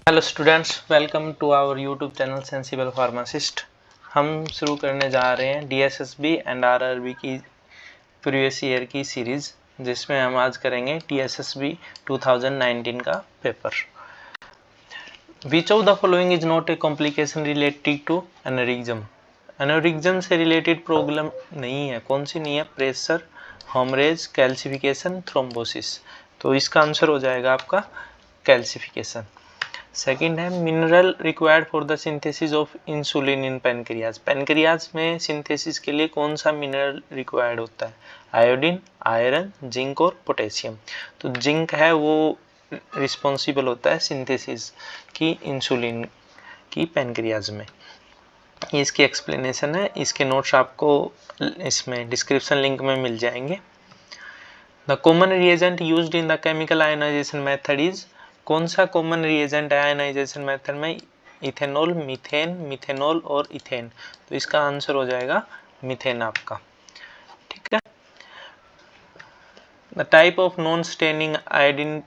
Hello students, welcome to our YouTube channel sensible pharmacist. हम शुरू करने जा रहे हैं डीएसएसबी एंड आरआरबी की प्रीवियस ईयर की सीरीज़, जिसमें हम आज करेंगे डीएसएसबी 2019 का पेपर। Which of the following is not a complication related to aneurysm. Aneurysm से रिलेटेड प्रॉब्लम नहीं है। कौन सी नहीं है? Pressure, haemorrhage, calcification, thrombosis. तो इसका आंसर हो जाएगा आपका कैल्सिफिकेशन। सेकेंड है mineral required for the synthesis of insulin in pancreas. Pancreas में सिंथेसिस के लिए कौन सा मिनरल रिक्वायर्ड होता है? आयोडीन, आयरन, जिंक और पोटेशियम। तो जिंक है वो रिस्पॉन्सिबल होता है सिंथेसिस की इंसुलिन की पेनक्रियाज में। ये इसकी एक्सप्लेनेशन है। इसके नोट्स आपको इसमें डिस्क्रिप्शन लिंक में मिल जाएंगे। The common reagent used in the chemical ionisation method is. कौन सा कॉमन रिएजेंट है आयोनाइजेशन मेथड में? इथेनॉल, मीथेन, मिथेनॉल और इथेन। तो इसका आंसर हो जाएगा मीथेन आपका। ठीक है। The type of non staining iodine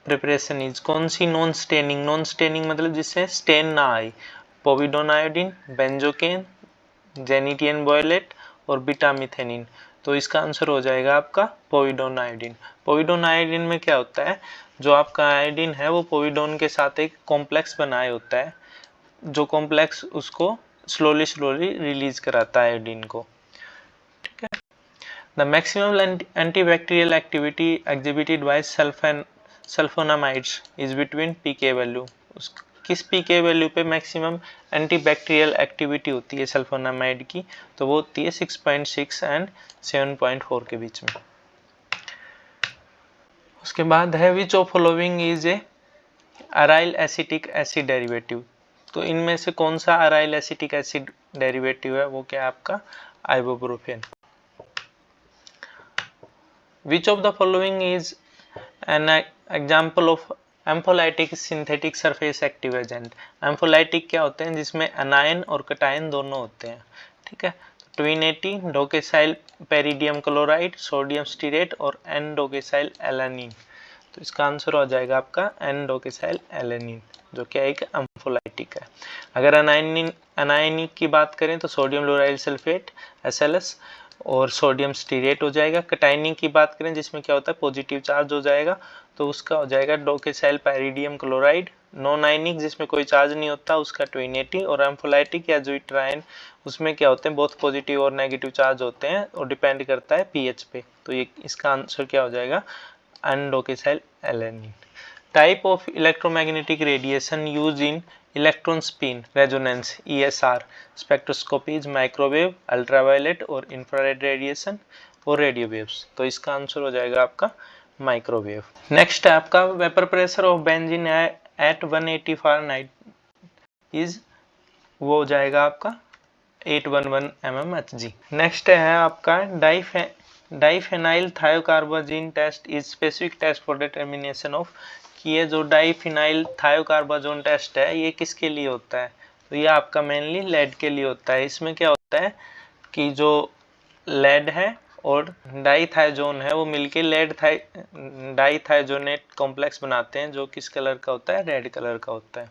preparation is. कौन सी नॉन स्टेनिंग? नॉन स्टेनिंग मतलब जिससे स्टेन ना आए। Povidone iodine, benzocaine, gentian violet और बीटा मिथेनिन। तो इसका आंसर हो जाएगा आपका पोविडोन आयोडीन। पोविडोन आयोडीन में क्या होता है? जो आपका आयोडीन है वो पोविडोन के साथ एक कॉम्प्लेक्स बनाए होता है, जो कॉम्प्लेक्स उसको स्लोली रिलीज कराता है आयोडीन को। ठीक है। The maximum antibacterial activity exhibited by sulphonamides is between pK value. किस पीके वैल्यू पे मैक्सिमम एंटीबैक्टीरियल एक्टिविटी होती है सल्फोनामाइड की? तो वो होती है 6.6 एंड 7.4 के बीच में। उसके बाद है which of following is A aryl acetic acid derivative. तो इनमें से कौन सा अराइल एसिटिक एसिड डेरिवेटिव है? वो क्या है आपका? Ibuprofen. Which of the following is an example of ampholytic synthetic surface active agent. Ampholytic क्या होते हैं? जिसमें अनायन और कटायन दोनों होते हैं। ठीक है। ट्विनेटी, डोकेसाइल पेरिडियम क्लोराइड, सोडियम स्टीरेट और एन डोकेसाइल एलानिन। तो इसका आंसर हो जाएगा आपका एन डोकेसाइल एलानिन, जो कि एक एम्फोलाइटिक है। अगर अनायनिक की बात करें तो सोडियम लोराइल सल्फेट SLS और सोडियम स्टीरेट हो जाएगा। कटायनिक की बात करें जिसमें क्या होता है? पॉजिटिव चार्ज हो जाएगा, तो उसका हो जाएगा डोकेसाइल पैरिडियम क्लोराइड। नॉन आयनिक जिसमें कोई चार्ज नहीं होता उसका ट्विनेटी। और एम्फोलाइटिक या ज्यूट्राइन उसमें क्या होते हैं? बोथ पॉजिटिव और नेगेटिव चार्ज होते हैं और डिपेंड करता है पीएच पे। तो ये इसका आंसर क्या हो जाएगा? N dodecyl alanine. Type of electromagnetic radiation use in electron spin resonance ESR spectroscopies, microwave, ultraviolet और इंफ्रारेड रेडिएशन और रेडियो वेव्स। तो इसका आंसर हो जाएगा आपका माइक्रोवेव। नेक्स्ट है आपका vapour pressure of benzene at 180 Fahrenheit is, वो हो जाएगा आपका 811 mmHg। नेक्स्ट है आपका diphenyl thiocarbazone test is specific test for determination of. कि ये जो डाइफिनाइल थायोकार्बाजोन टेस्ट है ये किसके लिए होता है? तो ये आपका मेनली लेड के लिए होता है। इसमें क्या होता है कि जो लेड है और डाइथाइजोन है वो मिलके डाइथाइजोनेट कॉम्प्लेक्स बनाते हैं, जो किस कलर का होता है? रेड कलर का होता है।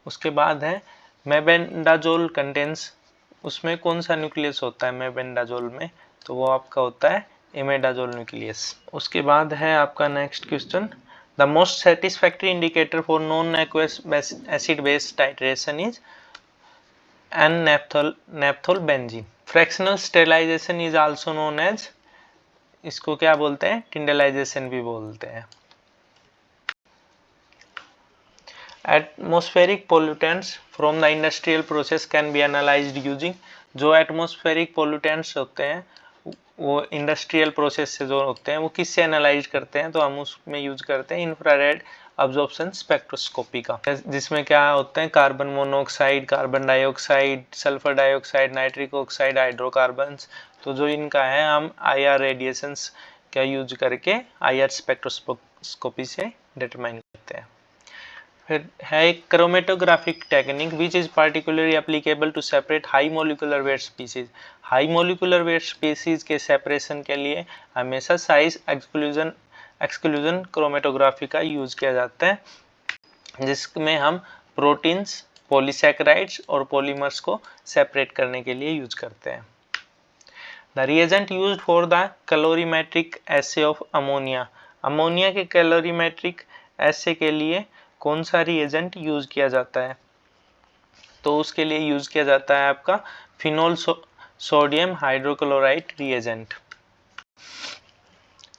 उसके बाद है मेबेंडाजोल कंटेंस। उसमें कौन सा न्यूक्लियस होता है मेबेंडाजोल में? तो वो आपका होता है इमेडाजोल न्यूक्लियस। उसके बाद है आपका next question, the most satisfactory indicator for non aqueous acid base titration is an naphthol benzene. Fractional sterilisation is also known as, इसको क्या बोलते हैं? टिंडलाइजेशन भी बोलते हैं। Atmospheric pollutants from the industrial process can be analysed using. जो atmospheric pollutants होते हैं वो इंडस्ट्रियल प्रोसेस से जो होते हैं वो किससे एनालाइज करते हैं? तो हम उसमें यूज करते हैं इंफ्रारेड अब्जॉर्प्शन स्पेक्ट्रोस्कोपी का, जिसमें क्या होते हैं? Carbon monoxide, carbon dioxide, sulphur dioxide, nitric oxide, hydrocarbons. तो जो इनका है हम IR रेडिएशंस का यूज करके IR स्पेक्ट्रोस्कोपी से डिटरमाइन करते हैं। फिर है एक chromatographic technique which is particularly applicable to separate high molecular weight species. High molecular weight species के सेपरेशन के लिए हमेशा साइज एक्सक्लूजन क्रोमेटोग्राफी का यूज किया जाता है। जिसमें हम प्रोटीन्स, पॉलीसैकेराइड्स और पॉलीमर्स को सेपरेट करने के लिए यूज करते हैं। The reagent used for the calorimetric essay of ammonia. Ammonia के कैलोरीमेट्रिक एसे के लिए कौन सा रिएजेंट यूज किया जाता है? तो उसके लिए यूज किया जाता है आपका phenol sodium hydrochloride reagent.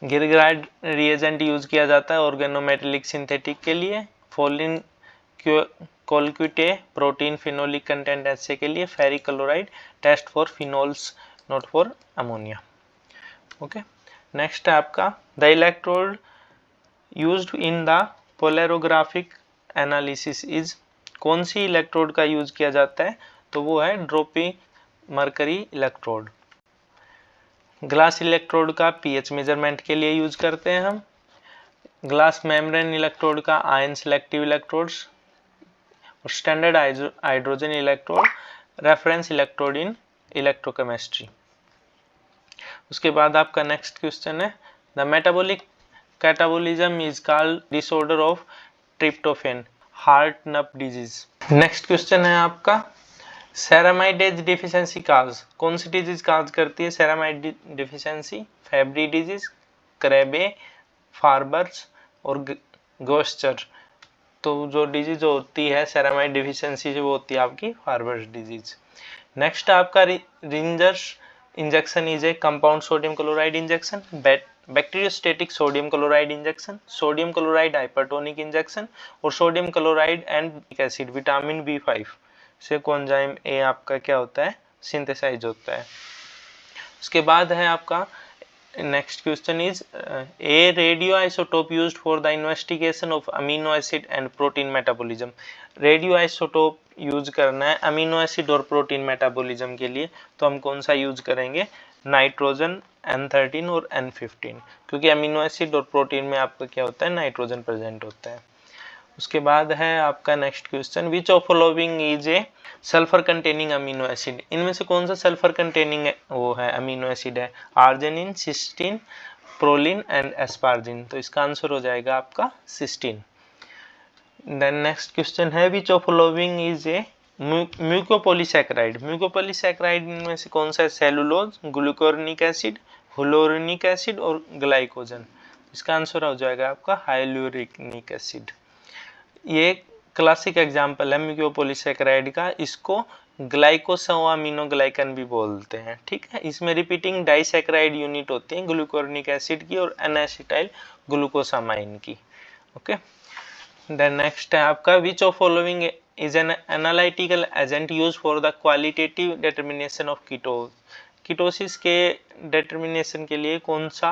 Grignard reagent use किया जाता है ऑर्गेनोमेटेलिक सिंथेटिक के लिए। Folin Ciocalteu protein phenolic content assay के लिए। Ferric chloride test for phenols not for ammonia. Okay, next है आपका the electrode used in the polarographic analysis is. कौन सी इलेक्ट्रोड का यूज किया जाता है? तो वो है dropping mercury electrode. Glass electrode का पीएच मेजरमेंट के लिए यूज करते हैं हम। ग्लास मेम्ब्रेन इलेक्ट्रोड का आयन सेलेक्टिव इलेक्ट्रोड्स और standard hydrogen electrode reference electrode in electrochemistry. उसके बाद आपका नेक्स्ट क्वेश्चन है the metabolic catabolism is called disorder of tryptophan Hartnup disease. Next question है आपका सेरामाइडेज डिफिशियंसी काज। कौन सी डिजीज काज करती है सेरामाइड डिफिशियंसी? फेब्री डिजीज, क्रेबे, फार्बर्स और गोस्चर। तो जो डिजीज होती है सेरामाइड डिफिशियंसी से वो होती है आपकी फार्बर्स डिजीज। नेक्स्ट आपका Ringer's injection is a compound sodium chloride injection, bacteriostatic sodium chloride injection, sodium chloride hypertonic injection और sodium chloride and acid vitamin B5 से कोएंजाइम ए आपका क्या होता है? सिंथेसाइज होता है। उसके बाद है आपका next question is a radio isotope used for the investigation of amino acid and protein metabolism. Radio isotope use करना है अमीनो एसिड और प्रोटीन मेटाबॉलिज्म के लिए, तो हम कौन सा यूज करेंगे? नाइट्रोजन N13 और N15, क्योंकि अमीनो एसिड और प्रोटीन में आपका क्या होता है? नाइट्रोजन प्रेजेंट होता है। उसके बाद है आपका next question which of following is a sulphur containing amino acid. इनमें से कौन सा सल्फर कंटेनिंग वो है अमीनो एसिड है? Arginine, cysteine, proline and asparagine. तो इसका आंसर हो जाएगा आपका सिस्टीन। देन नेक्स्ट क्वेश्चन है which of following is a mucopolysaccharide. Mucopolysaccharide इनमें से कौन सा है? Cellulose, gluconic acid, hyaluronic acid और ग्लाइकोजन। इसका आंसर हो जाएगा आपका हाइलोरिनिक एसिड। ये क्लासिक एग्जांपल है म्यूकोपॉलीसैकेराइड का, इसको ग्लाइकोसोअमीनोग्लाइकन भी बोलते हैं। ठीक है, इसमें रिपीटिंग डाइसैकेराइड यूनिट होती है ग्लूकोनिक एसिड की और एनासिटाइल ग्लूकोसामाइन की। ओके, देन नेक्स्ट है आपका विच of following is an analytical agent use for the qualitative determination of ketosis के डिटर्मिनेशन के लिए कौन सा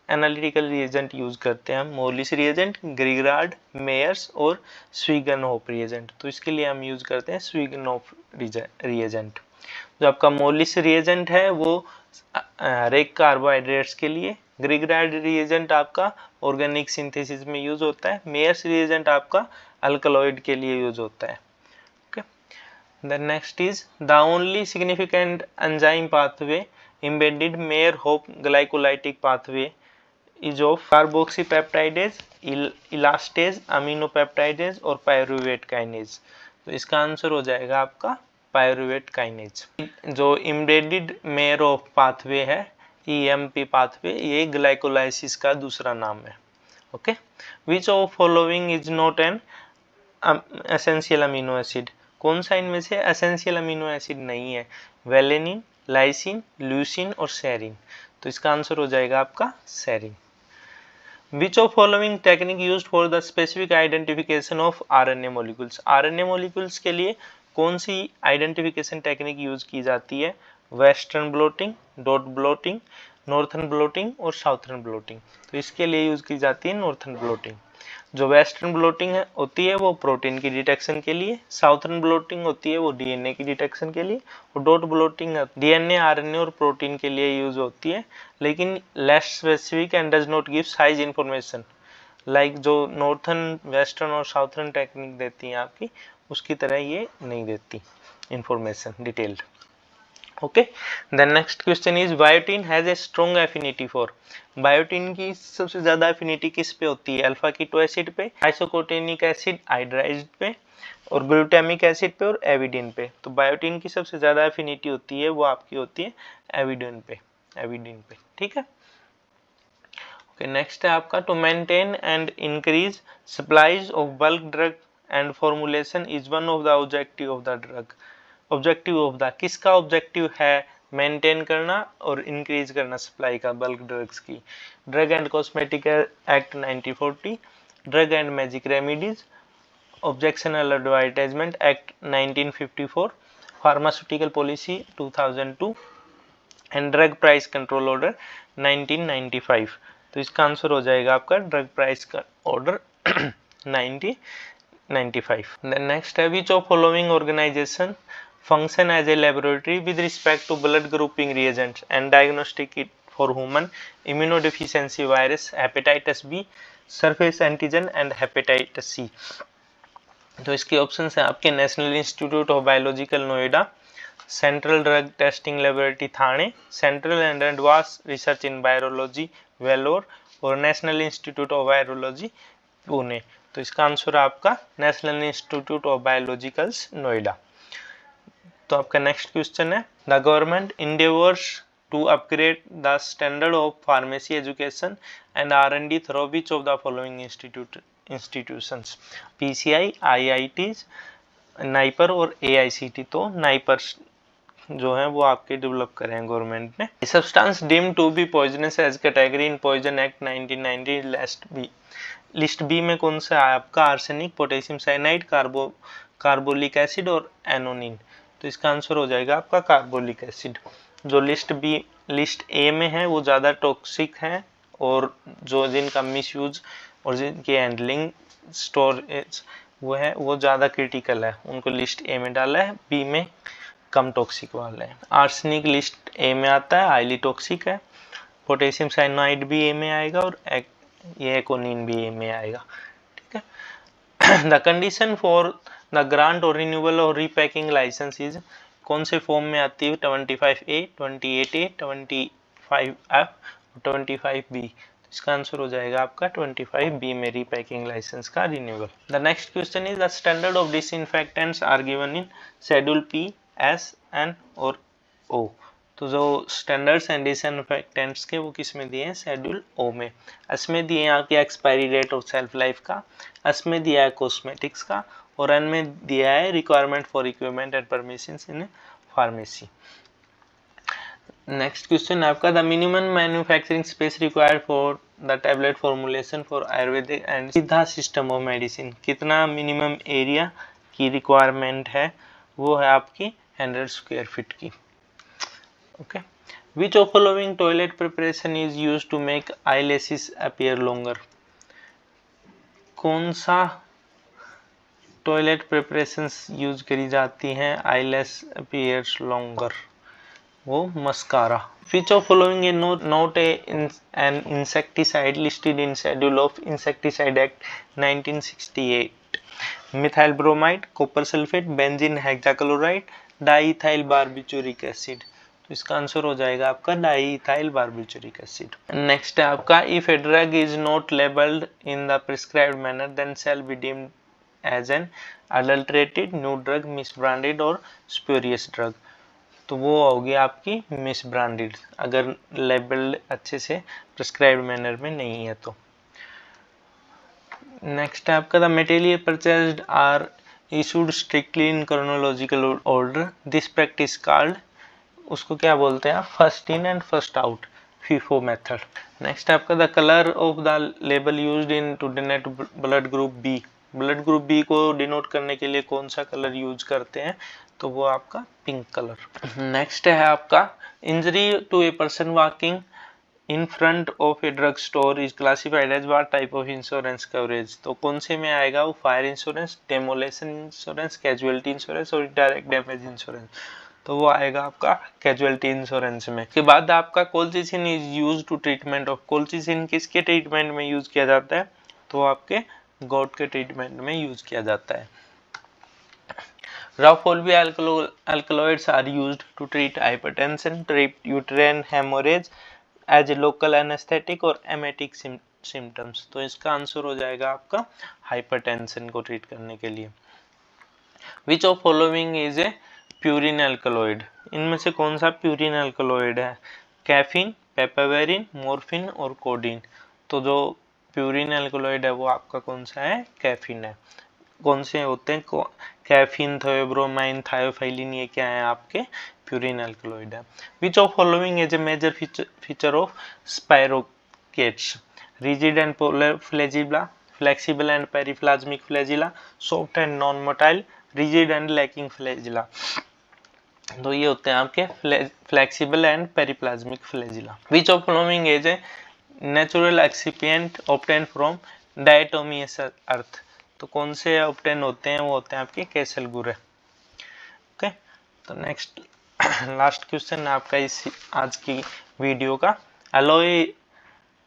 एनालिटिकल रिएजेंट यूज करते हैं हम? मोलिस रिएजेंट, ग्रिगरार्ड, मेयर्स और स्वीगनहोफ रिएजेंट। तो इसके लिए हम यूज करते हैं स्वीगनहोफ रिएजेंट। जो आपका मोलिस रिएजेंट है वो हरेक कार्बोहाइड्रेट्स के लिए, ग्रिगरार्ड रिएजेंट आपका ऑर्गेनिक सिंथेसिस में यूज होता है, मेयर्स रिएजेंट आपका अल्कलॉइड के लिए यूज होता है। Okay, then next is the only significant enzyme pathway embedded Mayer-Hope glycolytic pathway is of carboxypeptidase, elastase, aminopeptidase और pyruvate kinase। तो इसका आंसर हो जाएगा आपका pyruvate kinase। जो embedded Mayer-Hope pathway है EMP pathway, ये ग्लाइकोलाइसिस का दूसरा नाम है। Okay, which of following is not an essential amino acid। कौन सा इनमें से एसेंशियल अमीनो एसिड नहीं है? वेलेनिन, लाइसिन, ल्यूसिन और सेरिन। तो इसका आंसर हो जाएगा आपका serine. Which of following technique used for the specific identification of RNA molecules. RNA molecules के लिए कौन सी आइडेंटिफिकेशन टेक्निक यूज की जाती है? Western blotting, dot blotting, northern blotting और साउथर्न ब्लोटिंग। तो इसके लिए यूज की जाती है नॉर्थर्न ब्लोटिंग। जो वेस्टर्न ब्लोटिंग होती है वो प्रोटीन की डिटेक्शन के लिए, साउथर्न ब्लोटिंग होती है वो डीएनए की डिटेक्शन के लिए, और डॉट ब्लोटिंग डीएनए, आरएनए और प्रोटीन के लिए यूज होती है, लेकिन less specific and does not give size information. Like जो नॉर्थर्न, वेस्टर्न और साउथर्न टेक्निक देती है आपकी, उसकी तरह ये नहीं देती information detailed. Okay, then next question is biotin has a strong affinity for. Biotin की सबसे ज्यादा एफिनिटी किस पे होती है? अल्फा कीटो एसिड पे, आइसोकोटिनिक एसिड हाइड्राइज्ड पे, और ग्लूटामिक एसिड पे और एविडिन पे। तो बायोटीन की सबसे ज्यादा एफिनिटी होती है वो आपकी होती है एविडिन पे, ठीक है। ओके, नेक्स्ट है आपका to maintain and increase supplies of bulk drug and formulation is one of the objective of the drug. Objective of the किसका ऑब्जेक्टिव है? मेंटेन करना और इंक्रीज करना सप्लाई का बल्क ड्रग्स की। Drug and cosmetic act 1940, drug and magic remedies, objectionable advertisement act 1954, pharmaceutical policy 2002 and drug price control order 1995। तो इसका answer हो जाएगा आपका ड्रग प्राइस का ऑर्डर 1995। देन नेक्स्ट है which of following organisation function as a laboratory with respect to blood grouping reagents and diagnostic it for human immunodeficiency virus, hepatitis B, surface antigen and hepatitis C। तो इसके option है आपके national institute of biological Noida, central drug testing laboratory Thane, central and advance research in virology Vellore, और national institute of virology Pune. तो इसका answer आपका national institute of biologicals Noida. तो आपका नेक्स्ट क्वेश्चन है the government endeavours to upgrade the standard of pharmacy education and R&D through which of the following institutions? PCI, IITs, NIPER और AICT। तो NIPER जो है वो आपके डेवलप करे हैं गवर्नमेंट ने। Substance deemed to be poisonous as category in poison act 1990 list B में कौन सा है आपका? Arsenic, potassium cyanide, carbolic acid और एनोनिन। तो इसका आंसर हो जाएगा आपका कार्बोलिक एसिड। जो लिस्ट ए में है वो ज़्यादा टॉक्सिक है, और जो जिनका मिसयूज और जिनकी हैंडलिंग स्टोरेज वो ज़्यादा क्रिटिकल है, उनको लिस्ट ए में डाला है, बी में कम टॉक्सिक वाला है। आर्सेनिक लिस्ट ए में आता है, हाईली टॉक्सिक है। पोटेशियम साइनाइड भी ए में आएगा, और ये एकोनिन भी ए में आएगा, ठीक है। The condition for the grant और रिन्यूअल और रीपैकिंग लाइसेंस इज कौन से फॉर्म में आती है? 25A, 28A, 25F, 25B। इसका आंसर हो जाएगा आपका 25B में रीपैकिंग लाइसेंस का renewal. The next question is the standard of disinfectants are given in schedule P, S, N और O। तो जो स्टैंडर्ड्स एंड डिसइंफेक्टेंट्स के वो किस में दिए हैं? शेड्यूल O में। इसमें दिए यहाँ की expiry date of shelf life का, इसमें दिया है कॉस्मेटिक्स का, और एन में दिया है requirement for equipment and permissions in pharmacy. Next question आपका the minimum manufacturing space required for the tablet formulation for Ayurvedic and Siddha system of medicine. कितना मिनिमम एरिया की रिक्वायरमेंट है? वो है आपकी 100 स्क्वायर फीट की। Okay, which of following toilet preparation is used to make eyelashes appear longer? कौन सा toilet preparations use करी जाती हैं आईलैश अपीयर्स लॉन्गर? वो mascara. Which of following is not an insecticide listed in schedule of insecticide act 1968? Methyl bromide, copper sulphate, benzene hexachloride, diethyl barbituric acid. तो इसका answer हो जाएगा आपका डाईइथाइल बारबिटूरिक एसिड। नेक्स्ट है आपका if a drug is not labelled in the prescribed manner then shall be deemed as an adulterated, new drug, misbranded और spurious drug. तो वो होगी आपकी मिसब्रांडेड, अगर लेबल्ड अच्छे से प्रिस्क्राइब्ड मैनर में नहीं है तो। नेक्स्ट है आपका the material purchased are issued strictly in chronological order, this practice called, उसको क्या बोलते हैं? First in and first out, FIFO method. Next है आपका the colour of the label used in to denote blood group B. Blood group B को denote करने के लिए कौन सा कलर यूज करते हैं? तो वो आपका पिंक कलर। नेक्स्ट है आपका injury to a person walking in front of a drug store is classified as what type of insurance coverage? तो कौन से में आएगा वो? Fire insurance, demolition insurance, casualty insurance और डायरेक्ट डैमेज इंश्योरेंस। तो वो आएगा आपका कैजुअलिटी इंश्योरेंस में। के बाद आपका colchicine is used to treatment of, colchicine किसके ट्रीटमेंट में यूज किया जाता है? तो आपके गॉट के ट्रीटमेंट में यूज किया जाता है। Raufolvi alkaloids are used to treat hypertension, treat uterine hemorrhage as a local anesthetic और emetic symptoms। तो इसका आंसर हो जाएगा आपका हाइपरटेंशन को ट्रीट करने के लिए। Which of following is a purine alkaloid? इनमें से कौन सा प्यूरिन एल्कलॉइड है? कैफीन, पेपावेरिन, मोर्फिन और कोडीन। तो जो प्यूरिन एल्कलॉइड है वो आपका कौन सा है? कैफीन है। कौन से होते हैं? कैफीन, थियोब्रोमाइन, थायोफाइलिन, ये क्या है आपके? प्यूरिन एल्कलॉइड है। Which of following is a major feature of spirochetes? Rigid and polar flagella, flexible and periplasmic flagella, soft and non motile, rigid and lacking flagella. तो ये होते हैं आपके flexible and periplasmic flagella. Which of following is a natural excipient obtain from diatomaceous earth? तो कौन से obtain होते हैं? वो होते हैं आपके केसल गुरे। ओके, तो नेक्स्ट लास्ट क्वेश्चन आपका इस आज की वीडियो का। Aloe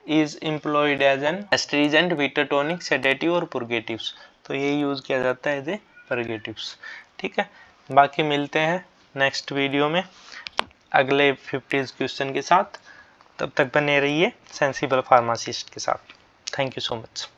is employed as an astringent, bitter tonic, sedative और पुर्गेटिव्स। तो ये यूज किया जाता है एज ए पुर्गेटिव्स। ठीक है, बाकी मिलते हैं नेक्स्ट वीडियो में अगले 50 क्वेश्चन के साथ। तब तक बने रहिए सेंसिबल फार्मासिस्ट के साथ। Thank you so much.